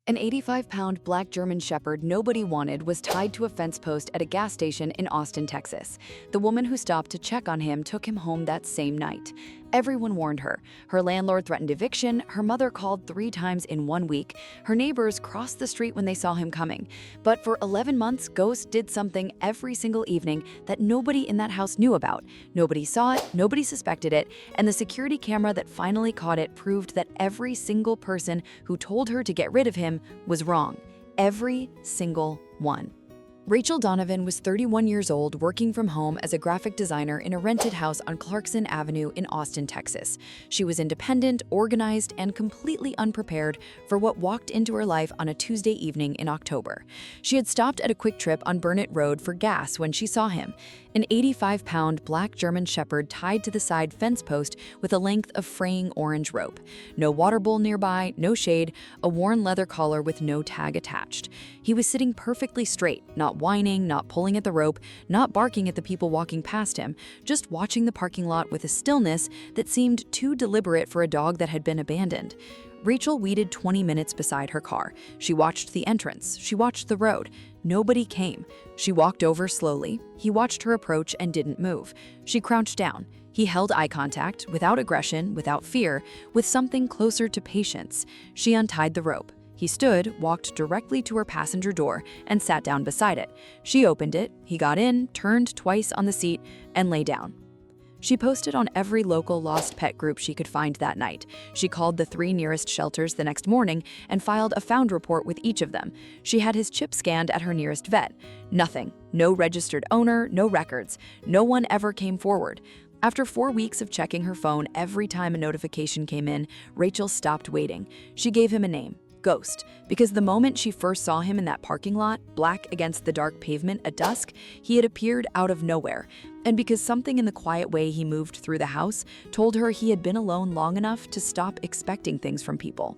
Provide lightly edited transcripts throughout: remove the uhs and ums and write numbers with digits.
An 85-pound black German Shepherd nobody wanted was tied to a fence post at a gas station in Austin, Texas. The woman who stopped to check on him took him home that same night. Everyone warned her. Her landlord threatened eviction, her mother called 3 times in 1 week, her neighbors crossed the street when they saw him coming. But for 11 months, Ghost did something every single evening that nobody in that house knew about. Nobody saw it, nobody suspected it, and the security camera that finally caught it proved that every single person who told her to get rid of him was wrong. Every single one. Rachel Donovan was 31 years old, working from home as a graphic designer in a rented house on Clarkson Avenue in Austin, Texas. She was independent, organized, and completely unprepared for what walked into her life on a Tuesday evening in October. She had stopped at a quick trip on Burnett Road for gas when she saw him, an 85-pound black German Shepherd tied to the side fence post with a length of fraying orange rope. No water bowl nearby, no shade, a worn leather collar with no tag attached. He was sitting perfectly straight, not whining, not pulling at the rope, not barking at the people walking past him, just watching the parking lot with a stillness that seemed too deliberate for a dog that had been abandoned. Rachel waited 20 minutes beside her car. She watched the entrance. She watched the road. Nobody came. She walked over slowly. He watched her approach and didn't move. She crouched down. He held eye contact, without aggression, without fear, with something closer to patience. She untied the rope. He stood, walked directly to her passenger door, and sat down beside it. She opened it. He got in, turned twice on the seat, and lay down. She posted on every local lost pet group she could find that night. She called the 3 nearest shelters the next morning and filed a found report with each of them. She had his chip scanned at her nearest vet. Nothing. No registered owner, no records. No one ever came forward. After 4 weeks of checking her phone every time a notification came in, Rachel stopped waiting. She gave him a name. Ghost, because the moment she first saw him in that parking lot, black against the dark pavement at dusk, he had appeared out of nowhere, and because something in the quiet way he moved through the house told her he had been alone long enough to stop expecting things from people.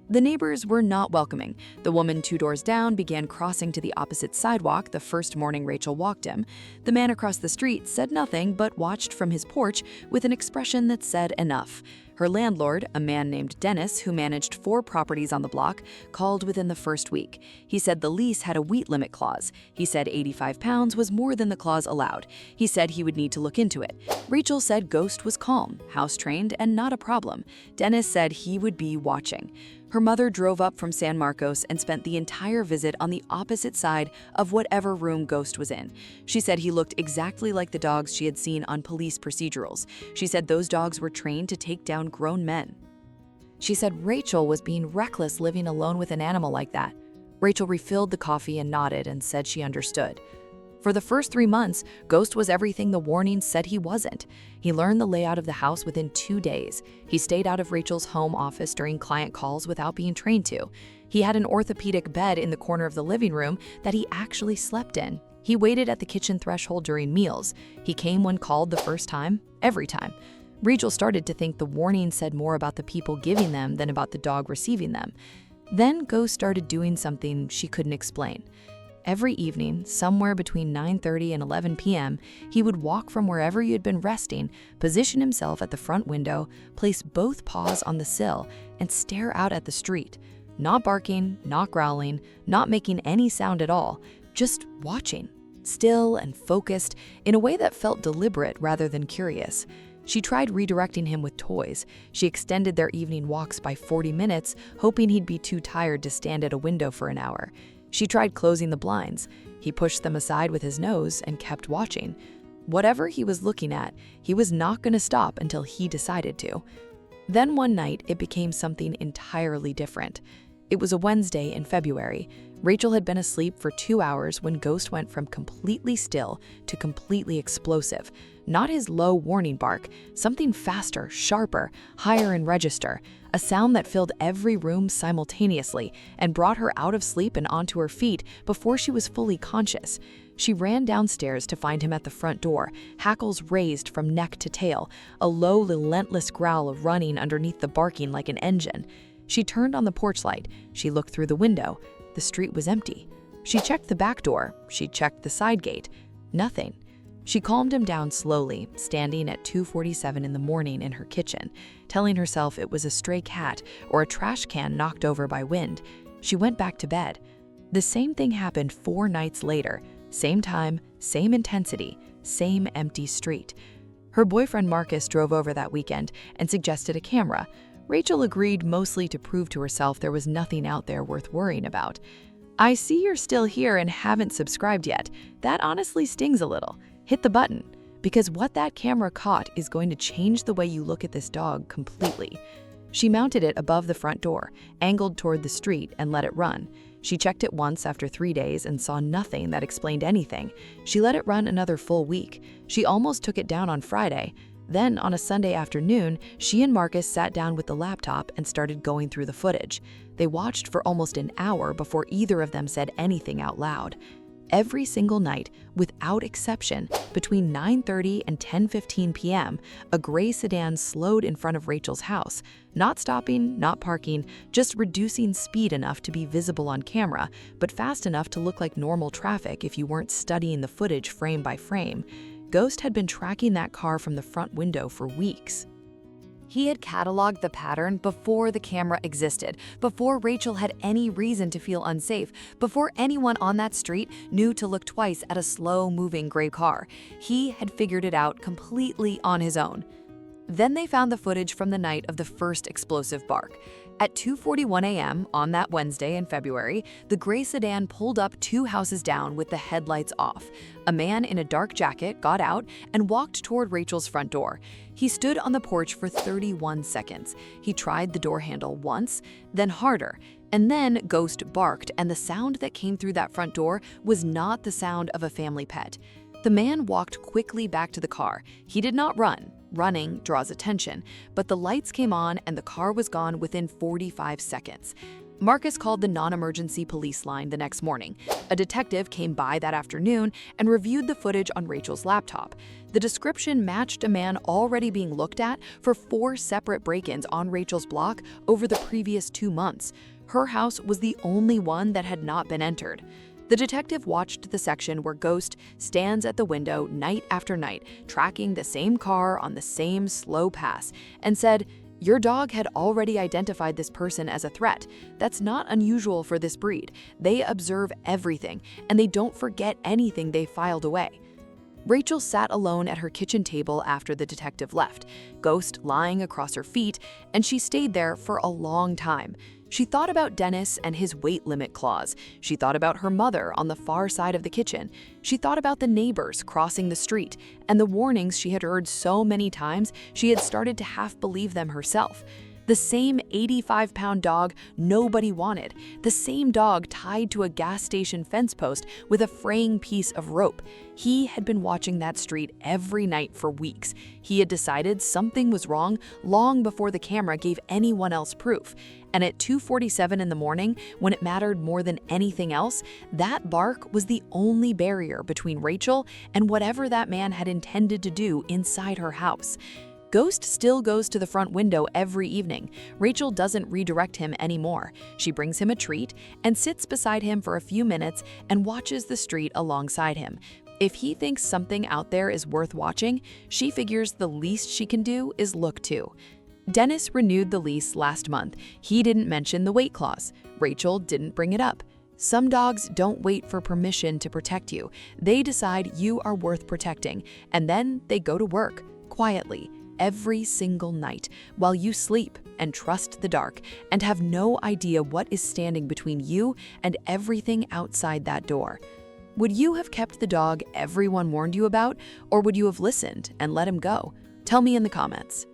The neighbors were not welcoming. The woman 2 doors down began crossing to the opposite sidewalk the first morning Rachel walked him. The man across the street said nothing but watched from his porch with an expression that said enough. Her landlord, a man named Dennis, who managed 4 properties on the block, called within the first week. He said the lease had a weight limit clause. He said 85 pounds was more than the clause allowed. He said he would need to look into it. Rachel said Ghost was calm, house-trained, and not a problem. Dennis said he would be watching. Her mother drove up from San Marcos and spent the entire visit on the opposite side of whatever room Ghost was in. She said he looked exactly like the dogs she had seen on police procedurals. She said those dogs were trained to take down grown men. She said Rachel was being reckless living alone with an animal like that. Rachel refilled the coffee and nodded and said she understood. For the first 3 months, Ghost was everything the warnings said he wasn't. He learned the layout of the house within 2 days. He stayed out of Rachel's home office during client calls without being trained to. He had an orthopedic bed in the corner of the living room that he actually slept in. He waited at the kitchen threshold during meals. He came when called the first time, every time. Rachel started to think the warning said more about the people giving them than about the dog receiving them. Then Ghost started doing something she couldn't explain. Every evening, somewhere between 9:30 and 11 p.m., he would walk from wherever he had been resting, position himself at the front window, place both paws on the sill, and stare out at the street. Not barking, not growling, not making any sound at all, just watching, still and focused, in a way that felt deliberate rather than curious. She tried redirecting him with toys. She extended their evening walks by 40 minutes, hoping he'd be too tired to stand at a window for an hour. She tried closing the blinds. He pushed them aside with his nose and kept watching. Whatever he was looking at, he was not going to stop until he decided to. Then one night, it became something entirely different. It was a Wednesday in February. Rachel had been asleep for 2 hours when Ghost went from completely still to completely explosive. Not his low warning bark, something faster, sharper, higher in register, a sound that filled every room simultaneously and brought her out of sleep and onto her feet before she was fully conscious. She ran downstairs to find him at the front door, hackles raised from neck to tail, a low, relentless growl running underneath the barking like an engine. She turned on the porch light. She looked through the window. The street was empty. She checked the back door. She checked the side gate. Nothing. She calmed him down slowly, standing at 2:47 in the morning in her kitchen, telling herself it was a stray cat or a trash can knocked over by wind. She went back to bed. The same thing happened 4 nights later. Same time, same intensity, same empty street. Her boyfriend Marcus drove over that weekend and suggested a camera. Rachel agreed, mostly to prove to herself there was nothing out there worth worrying about. I see you're still here and haven't subscribed yet. That honestly stings a little. Hit the button, because what that camera caught is going to change the way you look at this dog completely. She mounted it above the front door, angled toward the street, and let it run. She checked it once after 3 days and saw nothing that explained anything. She let it run another full week. She almost took it down on Friday. Then, on a Sunday afternoon, she and Marcus sat down with the laptop and started going through the footage. They watched for almost an hour before either of them said anything out loud. Every single night, without exception, between 9:30 and 10:15 p.m., a gray sedan slowed in front of Rachel's house, not stopping, not parking, just reducing speed enough to be visible on camera, but fast enough to look like normal traffic if you weren't studying the footage frame by frame. Ghost had been tracking that car from the front window for weeks. He had cataloged the pattern before the camera existed, before Rachel had any reason to feel unsafe, before anyone on that street knew to look twice at a slow-moving gray car. He had figured it out completely on his own. Then they found the footage from the night of the first explosive bark. At 2:41 a.m. on that Wednesday in February, the gray sedan pulled up 2 houses down with the headlights off. A man in a dark jacket got out and walked toward Rachel's front door. He stood on the porch for 31 seconds. He tried the door handle once, then harder, and then Ghost barked, and the sound that came through that front door was not the sound of a family pet. The man walked quickly back to the car. He did not run. Running draws attention, but the lights came on and the car was gone within 45 seconds. Marcus called the non-emergency police line the next morning. A detective came by that afternoon and reviewed the footage on Rachel's laptop. The description matched a man already being looked at for 4 separate break-ins on Rachel's block over the previous 2 months. Her house was the only one that had not been entered. The detective watched the section where Ghost stands at the window night after night, tracking the same car on the same slow pass, and said, "Your dog had already identified this person as a threat. That's not unusual for this breed. They observe everything, and they don't forget anything they filed away." Rachel sat alone at her kitchen table after the detective left, Ghost lying across her feet, and she stayed there for a long time. She thought about Dennis and his weight limit clause. She thought about her mother on the far side of the kitchen. She thought about the neighbors crossing the street and the warnings she had heard so many times she had started to half believe them herself. The same 85-pound dog nobody wanted. The same dog tied to a gas station fence post with a fraying piece of rope. He had been watching that street every night for weeks. He had decided something was wrong long before the camera gave anyone else proof. And at 2:47 in the morning, when it mattered more than anything else, that bark was the only barrier between Rachel and whatever that man had intended to do inside her house. Ghost still goes to the front window every evening. Rachel doesn't redirect him anymore. She brings him a treat and sits beside him for a few minutes and watches the street alongside him. If he thinks something out there is worth watching, she figures the least she can do is look too. Dennis renewed the lease last month. He didn't mention the weight clause. Rachel didn't bring it up. Some dogs don't wait for permission to protect you. They decide you are worth protecting, and then they go to work, quietly, every single night, while you sleep and trust the dark and have no idea what is standing between you and everything outside that door. Would you have kept the dog everyone warned you about, or would you have listened and let him go? Tell me in the comments.